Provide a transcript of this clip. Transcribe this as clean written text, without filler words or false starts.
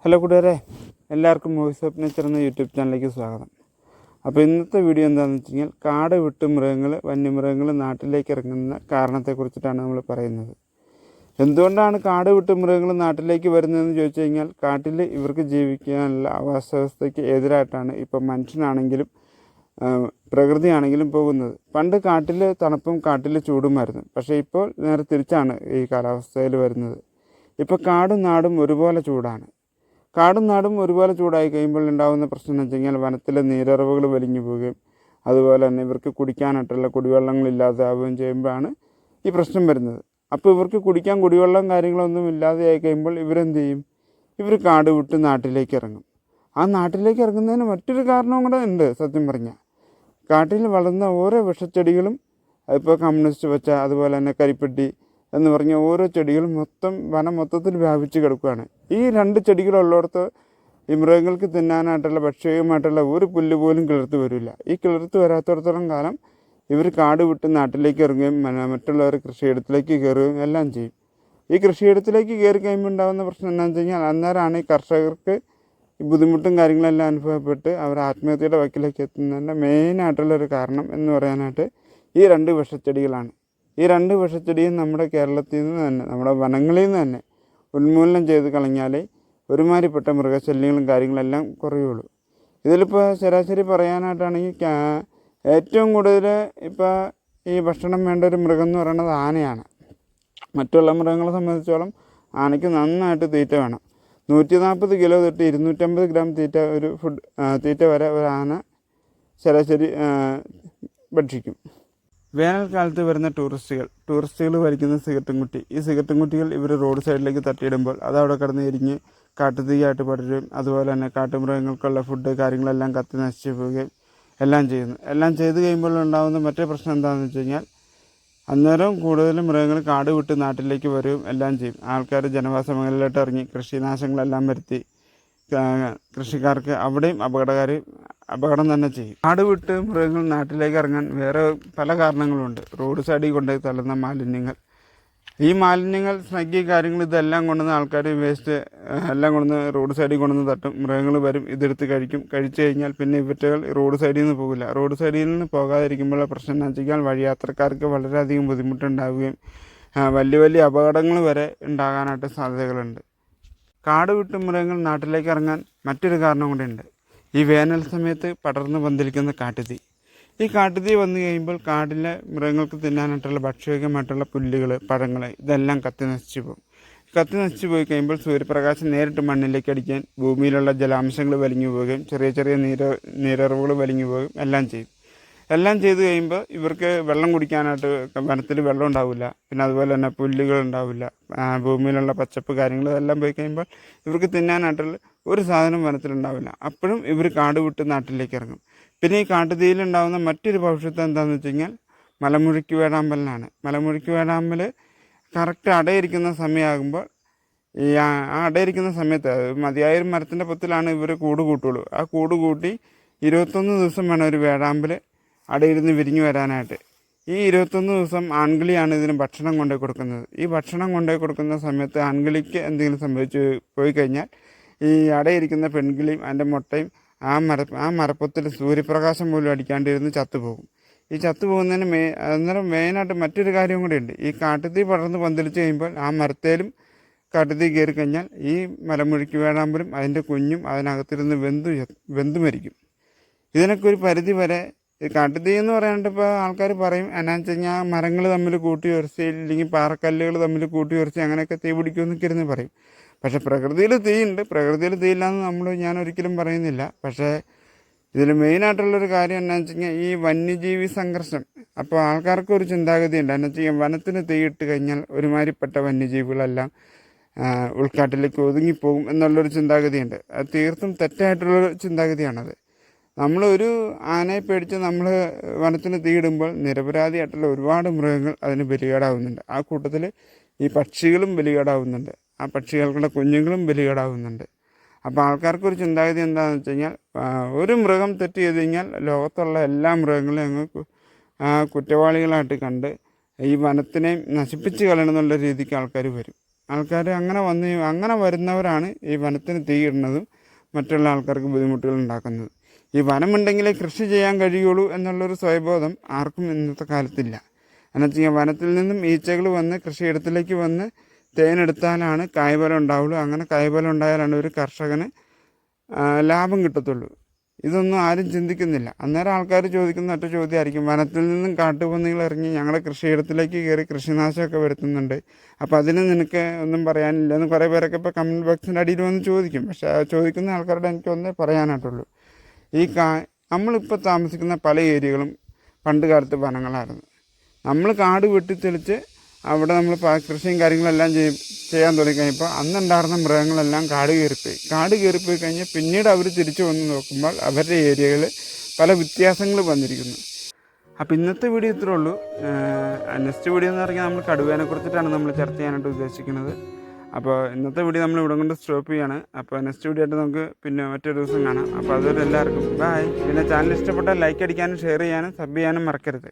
Hello കൂട്ടുകാരെ, എല്ലാവർക്കും voice of nature എന്ന യൂട്യൂബ് ചാനലിലേക്ക് സ്വാഗതം. അപ്പോൾ ഇന്നത്തെ വീഡിയോ എന്താണെന്ന് വെച്ച് കഴിഞ്ഞാൽ കാട് വിട്ട് വന്യമൃഗങ്ങൾ നാട്ടിലേക്ക് ഇറങ്ങുന്ന കാരണത്തെക്കുറിച്ചിട്ടാണ് നമ്മൾ പറയുന്നത്. എന്തുകൊണ്ടാണ് കാട് വിട്ട് മൃഗങ്ങൾ നാട്ടിലേക്ക് വരുന്നതെന്ന് ചോദിച്ചു കഴിഞ്ഞാൽ കാട്ടിൽ ഇവർക്ക് ജീവിക്കാനുള്ള ആവാസവ്യവസ്ഥയ്ക്ക് എതിരായിട്ടാണ് ഇപ്പോൾ മനുഷ്യനാണെങ്കിലും പ്രകൃതിയാണെങ്കിലും പോകുന്നത്. പണ്ട് കാട്ടിൽ തണുപ്പും കാട്ടിൽ ചൂടുമായിരുന്നു, പക്ഷേ ഇപ്പോൾ നേരെ തിരിച്ചാണ് ഈ കാലാവസ്ഥയിൽ വരുന്നത്. ഇപ്പോൾ കാടും നാടും ഒരുപോലെ ചൂടാണ്. കാടും നാടും ഒരുപോലെ ചൂടായി കഴിയുമ്പോൾ ഉണ്ടാകുന്ന പ്രശ്നം എന്ന് വെച്ച് കഴിഞ്ഞാൽ വനത്തിലെ നീരറവുകൾ വലിഞ്ഞു പോവുകയും അതുപോലെ തന്നെ ഇവർക്ക് കുടിക്കാനായിട്ടുള്ള കുടിവെള്ളങ്ങളില്ലാതാവുകയും ചെയ്യുമ്പോഴാണ് ഈ പ്രശ്നം വരുന്നത്. അപ്പോൾ ഇവർക്ക് കുടിക്കാൻ കുടിവെള്ളം കാര്യങ്ങളൊന്നും ഇല്ലാതെയായി കഴിയുമ്പോൾ ഇവരെന്ത് ചെയ്യും? ഇവർ കാട് വിട്ട് നാട്ടിലേക്ക് ഇറങ്ങും. ആ നാട്ടിലേക്ക് ഇറങ്ങുന്നതിന് മറ്റൊരു കാരണവും കൂടെ ഉണ്ട്. സത്യം പറഞ്ഞാൽ കാട്ടിൽ വളർന്ന ഓരോ വിഷച്ചെടികളും, അതിപ്പോൾ കമ്മ്യൂണിസ്റ്റ് പച്ച, അതുപോലെ തന്നെ കരിപ്പെട്ടി എന്ന് പറഞ്ഞ ഓരോ ചെടികളും വനം മൊത്തത്തിൽ വ്യാപിച്ച് കിടക്കുകയാണ്. ഈ രണ്ട് ചെടികളുള്ളിടത്ത് ഈ മൃഗങ്ങൾക്ക് തിന്നാനായിട്ടുള്ള ഭക്ഷ്യമായിട്ടുള്ള ഒരു പുല്ല് പോലും കിളിർത്ത് വരില്ല. ഈ കിളിർത്ത് വരാത്തിടത്തോളം കാലം ഇവർ കാട് വിട്ട് നാട്ടിലേക്ക് ഇറങ്ങുകയും മറ്റുള്ളവർ കൃഷിയിടത്തിലേക്ക് കയറുകയും എല്ലാം ചെയ്യും. ഈ കൃഷിയിടത്തിലേക്ക് കയറി കഴിയുമ്പോൾ ഉണ്ടാകുന്ന പ്രശ്നം എന്താണെന്ന് വെച്ച് കഴിഞ്ഞാൽ അന്നേരമാണ് ഈ കർഷകർക്ക് ഈ ബുദ്ധിമുട്ടും കാര്യങ്ങളെല്ലാം അനുഭവപ്പെട്ട് അവർ ആത്മഹത്യയുടെ വക്കിലേക്ക് എത്തുന്നതിൻ്റെ മെയിനായിട്ടുള്ളൊരു കാരണം എന്ന് പറയാനായിട്ട് ഈ രണ്ട് വിഷച്ചെടികളാണ്. ഈ രണ്ട് വിഷച്ചെടിയും നമ്മുടെ കേരളത്തിൽ നിന്ന് തന്നെ, നമ്മുടെ വനങ്ങളിൽ നിന്ന് തന്നെ ഉന്മൂലനം ചെയ്ത് കളഞ്ഞാലേ ഒരുമാതിരിപ്പെട്ട മൃഗശല്യങ്ങളും കാര്യങ്ങളെല്ലാം കുറയുള്ളൂ. ഇതിലിപ്പോൾ ശരാശരി പറയാനായിട്ടാണെങ്കിൽ ഏറ്റവും കൂടുതൽ ഇപ്പോൾ ഈ ഭക്ഷണം വേണ്ട ഒരു മൃഗം എന്ന് പറയുന്നത് ആനയാണ്. മറ്റുള്ള മൃഗങ്ങളെ സംബന്ധിച്ചോളം ആനയ്ക്ക് നന്നായിട്ട് തീറ്റ വേണം. 140 കിലോ തൊട്ട് 250 ഗ്രാം തീറ്റ വരെ ഒരു ആന ശരാശരി ഭക്ഷിക്കും. വേനൽക്കാലത്ത് വരുന്ന ടൂറിസ്റ്റുകൾ വലിക്കുന്ന സിഗരറ്റും കുറ്റി, ഈ സിഗരറ്റും കുറ്റികൾ ഇവർ റോഡ് സൈഡിലേക്ക് തട്ടിയിടുമ്പോൾ അതവിടെ കിടന്ന് എരിഞ്ഞ് കാട്ടുതീയായിട്ട് പടരുകയും അതുപോലെ തന്നെ കാട്ടുമൃഗങ്ങൾക്കുള്ള ഫുഡ് കാര്യങ്ങളെല്ലാം കത്തി നശിച്ചു പോവുകയും എല്ലാം ചെയ്യുന്നു. എല്ലാം ചെയ്ത് കഴിയുമ്പോൾ ഉണ്ടാകുന്ന മറ്റേ പ്രശ്നം എന്താണെന്ന് വെച്ച് കഴിഞ്ഞാൽ അന്നേരം കൂടുതലും മൃഗങ്ങൾ കാട് വിട്ട് നാട്ടിലേക്ക് വരികയും എല്ലാം ചെയ്യും. ആൾക്കാർ ജനവാസ മേഖലയിലോട്ട് ഇറങ്ങി കൃഷിനാശങ്ങളെല്ലാം വരുത്തി കൃഷിക്കാർക്ക് അവിടെയും അപകടം തന്നെ ചെയ്യും. കാട് വിട്ട് മൃഗങ്ങൾ നാട്ടിലേക്ക് ഇറങ്ങാൻ വേറെ പല കാരണങ്ങളുണ്ട്. റോഡ് സൈഡിൽ കൊണ്ടുപോയി തള്ളുന്ന മാലിന്യങ്ങൾ, ഈ മാലിന്യങ്ങൾ, സ്നഗ്ഗി കാര്യങ്ങൾ ഇതെല്ലാം കൊണ്ടുവന്ന് ആൾക്കാർ വേസ്റ്റ് എല്ലാം കൊണ്ടുവന്ന് റോഡ് സൈഡിൽ കൊണ്ടുവന്ന് തട്ടും. മൃഗങ്ങൾ വരും, ഇതെടുത്ത് കഴിച്ചു കഴിഞ്ഞാൽ പിന്നെ ഇവറ്റകൾ റോഡ് സൈഡിൽ നിന്ന് പോകില്ല. റോഡ് സൈഡിൽ നിന്ന് പോകാതിരിക്കുമ്പോഴുള്ള പ്രശ്നം എന്ന് വെച്ച് കഴിഞ്ഞാൽ വഴിയാത്രക്കാർക്ക് വളരെയധികം ബുദ്ധിമുട്ടുണ്ടാവുകയും വലിയ വലിയ അപകടങ്ങൾ വരെ ഉണ്ടാകാനായിട്ട് സാധ്യതകളുണ്ട്. കാട് വിട്ട് മൃഗങ്ങൾ നാട്ടിലേക്ക് ഇറങ്ങാൻ മറ്റൊരു കാരണം കൂടെയുണ്ട്. ഈ വേനൽ സമയത്ത് പടർന്ന് പന്തലിക്കുന്ന കാട്ടുതീ. ഈ കാട്ടുതീ വന്നു കഴിയുമ്പോൾ കാട്ടിലെ മൃഗങ്ങൾക്ക് തിന്നാനായിട്ടുള്ള ഭക്ഷ്യമായിട്ടുള്ള പുല്ലുകൾ, പഴങ്ങൾ ഇതെല്ലാം കത്തി നശിച്ചു പോകും. കത്തി നശിച്ചു പോയി കഴിയുമ്പോൾ സൂര്യപ്രകാശം നേരിട്ട് മണ്ണിലേക്ക് അടിക്കാൻ ഭൂമിയിലുള്ള ജലാംശങ്ങൾ വലിഞ്ഞു പോവുകയും ചെറിയ ചെറിയ നീരറവുകൾ വലിഞ്ഞു പോവുകയും എല്ലാം ചെയ്യും. എല്ലാം ചെയ്ത് കഴിയുമ്പോൾ ഇവർക്ക് വെള്ളം കുടിക്കാനായിട്ട് വനത്തിൽ വെള്ളം ഉണ്ടാവില്ല. പിന്നെ അതുപോലെ തന്നെ പുല്ലുകൾ ഉണ്ടാവില്ല. ഭൂമിയിലുള്ള പച്ചപ്പ് കാര്യങ്ങൾ എല്ലാം പോയി കഴിയുമ്പോൾ ഇവർക്ക് തിന്നാനായിട്ടുള്ള ഒരു സാധനം വനത്തിലുണ്ടാവില്ല. അപ്പോഴും ഇവർ കാട് വിട്ട് നാട്ടിലേക്ക് ഇറങ്ങും. പിന്നെ ഈ കാട്ടുതീയിലുണ്ടാകുന്ന മറ്റൊരു ഭവിഷ്യത്ത് എന്താണെന്ന് വെച്ച് കഴിഞ്ഞാൽ മലമുഴക്കി വേഴാമ്പലിനാണ്. മലമുഴക്കി വേഴാമ്പൽ കറക്റ്റ് അടയിരിക്കുന്ന സമയമാകുമ്പോൾ ഈ അടയിരിക്കുന്ന സമയത്ത് മതിയായ ഒരു മരത്തിൻ്റെ പൊത്തിലാണ് ഇവർ കൂട് കൂട്ടുള്ളൂ. ആ കൂട് കൂട്ടി 21 ദിവസം വേണം ഒരു വേഴാമ്പൽ അടയിരുന്ന് വിരിഞ്ഞു വരാനായിട്ട്. ഈ 21 ദിവസം ആൺകിളിയാണ് ഇതിന് ഭക്ഷണം കൊണ്ടുപോയി കൊടുക്കുന്നത്. ഈ ഭക്ഷണം കൊണ്ടുപോയി കൊടുക്കുന്ന സമയത്ത് ആൺകിളിക്ക് എന്തെങ്കിലും സംഭവിച്ചു പോയി കഴിഞ്ഞാൽ ഈ അടയിരിക്കുന്ന പെൺകിളിയും അതിൻ്റെ മുട്ടയും ആ മരപ്പൊത്തിൽ സൂര്യപ്രകാശം പോലും അടിക്കാണ്ടിരുന്ന് ചത്തുപോകും. ഈ ചത്തുപോകുന്നതിന് അന്നേരം മെയിനായിട്ട് മറ്റൊരു കാര്യം കൂടിയുണ്ട്. ഈ കാട്ടുതീ പടർന്ന് പന്തലിച്ച് കഴിയുമ്പോൾ ആ മരത്തേലും കാട്ടുതീ കയറി കഴിഞ്ഞാൽ ഈ മലമുഴക്കി വേഴാമ്പലും അതിൻ്റെ കുഞ്ഞും അതിനകത്തിരുന്ന് വെന്തു മരിക്കും. ഇതിനൊക്കെ ഒരു പരിധി വരെ ഈ കാട്ടുതീ എന്ന് പറയാനായിട്ട് ഇപ്പോൾ ആൾക്കാർ പറയും എന്നാന്ന് വെച്ച് കഴിഞ്ഞാൽ മരങ്ങൾ തമ്മിൽ കൂട്ടി ഉരച്ച്, ഇല്ലെങ്കിൽ പാറക്കല്ലുകൾ തമ്മിൽ കൂട്ടി ഉരച്ച് അങ്ങനെയൊക്കെ തീ പിടിക്കുമെന്നൊക്കെ ഇരുന്ന് പറയും. പക്ഷേ പ്രകൃതിയിൽ തീയുണ്ട്. പ്രകൃതിയിൽ തീയില്ലാന്ന് ഞാൻ ഒരിക്കലും പറയുന്നില്ല. പക്ഷേ ഇതിൽ മെയിനായിട്ടുള്ളൊരു കാര്യം എന്നാന്ന് വെച്ച് കഴിഞ്ഞാൽ ഈ വന്യജീവി സംഘർഷം. അപ്പോൾ ആൾക്കാർക്ക് ഒരു ചിന്താഗതിയുണ്ട്. എന്നു വെച്ച് കഴിഞ്ഞാൽ വനത്തിന് തീയിട്ട് കഴിഞ്ഞാൽ ഒരുമാതിരിപ്പെട്ട വന്യജീവികളെല്ലാം ഉൾക്കാട്ടിലേക്ക് ഒതുങ്ങിപ്പോകും എന്നുള്ളൊരു ചിന്താഗതിയുണ്ട്. അത് തീർത്തും തെറ്റായിട്ടുള്ളൊരു ചിന്താഗതിയാണത്. നമ്മളൊരു ആനയെ പേടിച്ച് നമ്മൾ വനത്തിന് തീയിടുമ്പോൾ നിരപരാധിയായിട്ടുള്ള ഒരുപാട് മൃഗങ്ങൾ അതിന് ബലികേടാവുന്നുണ്ട്. ആ കൂട്ടത്തിൽ ഈ പക്ഷികളും ബലികേടാവുന്നുണ്ട്. ആ പക്ഷികളുടെ കുഞ്ഞുങ്ങളും ബലികേടാവുന്നുണ്ട്. അപ്പോൾ ആൾക്കാർക്കൊരു ചിന്താഗതി എന്താണെന്ന് വെച്ച് കഴിഞ്ഞാൽ ഒരു മൃഗം തെറ്റ് ചെയ്ത് കഴിഞ്ഞാൽ ലോകത്തുള്ള എല്ലാ മൃഗങ്ങളെയും അങ്ങ് കുറ്റവാളികളായിട്ട് കണ്ട് ഈ വനത്തിനെ നശിപ്പിച്ച് കളയണമെന്നുള്ള രീതിക്ക് ആൾക്കാർ വരും. ആൾക്കാർ അങ്ങനെ വരുന്നവരാണ് ഈ വനത്തിന് തീയിടുന്നതും മറ്റുള്ള ആൾക്കാർക്ക് ബുദ്ധിമുട്ടുകൾ ഉണ്ടാക്കുന്നത്. ഈ വനമുണ്ടെങ്കിലേ കൃഷി ചെയ്യാൻ കഴിയുള്ളൂ എന്നുള്ളൊരു സ്വയബോധം ആർക്കും ഇന്നത്തെ കാലത്തില്ല. എന്നുവെച്ച് കഴിഞ്ഞാൽ വനത്തിൽ നിന്നും ഈച്ചകൾ വന്ന് കൃഷിയിടത്തിലേക്ക് വന്ന് തേനെടുത്താലാണ് കായ്ഫലം ഉണ്ടാവുള്ളൂ. അങ്ങനെ കായ്ഫലം ഉണ്ടായാലാണ് ഒരു കർഷകന് ലാഭം കിട്ടത്തുള്ളൂ. ഇതൊന്നും ആരും ചിന്തിക്കുന്നില്ല. അന്നേരം ആൾക്കാർ ചോദിക്കുന്ന ഒറ്റ ചോദ്യമായിരിക്കും, വനത്തിൽ നിന്നും കാട്ടുപന്നികൾ ഇറങ്ങി ഞങ്ങളുടെ കൃഷിയിടത്തിലേക്ക് കയറി കൃഷിനാശമൊക്കെ വരുത്തുന്നുണ്ട്, അപ്പോൾ അതിന് നിനക്ക് ഒന്നും പറയാനില്ല എന്ന് കുറേ പേരൊക്കെ ഇപ്പോൾ കമൻറ്റ് ബോക്സിൻ്റെ അടിയിൽ വന്ന് ചോദിക്കും. പക്ഷേ ചോദിക്കുന്ന ആൾക്കാരുടെ എനിക്ക് ഒന്നേ പറയാനായിട്ടുള്ളൂ, നമ്മളിപ്പോൾ താമസിക്കുന്ന പല ഏരിയകളും പണ്ട് കാലത്ത് വനങ്ങളായിരുന്നു. നമ്മൾ കാട് വെട്ടിത്തെളിച്ച് അവിടെ നമ്മൾ കൃഷിയും കാര്യങ്ങളെല്ലാം ചെയ്യാൻ തുടങ്ങിക്കഴിഞ്ഞപ്പോൾ അന്നുണ്ടായിരുന്ന മൃഗങ്ങളെല്ലാം കാട് കയറിപ്പോയി കഴിഞ്ഞാൽ പിന്നീട് അവർ തിരിച്ചു വന്ന് നോക്കുമ്പോൾ അവരുടെ ഏരിയകളിൽ പല വ്യത്യാസങ്ങൾ വന്നിരിക്കുന്നു. അപ്പോൾ ഇന്നത്തെ വീഡിയോ ഇത്രേ ഉള്ളൂ. നെക്സ്റ്റ് വീഡിയോ എന്ന് പറഞ്ഞാൽ നമ്മൾ കടുവേനെ കുറിച്ചിട്ടാണ് നമ്മൾ ചർച്ച ചെയ്യാനായിട്ട് ഉദ്ദേശിക്കുന്നത്. അപ്പോൾ ഇന്നത്തെ വീഡിയോ നമ്മൾ ഇവിടെ കൊണ്ട് സ്റ്റോപ്പ് ചെയ്യാണ്. അപ്പോൾ നെക്സ്റ്റ് വീഡിയോ ആയിട്ട് നമുക്ക് പിന്നെ മറ്റൊരു ദിവസം കാണാം. അപ്പോൾ അതുവരെ എല്ലാവർക്കും ബൈ. പിന്നെ ചാനൽ ഇഷ്ടപ്പെട്ടാൽ ലൈക്ക് അടിക്കാനും ഷെയർ ചെയ്യാനും സബ് ചെയ്യാനും മറക്കരുത്.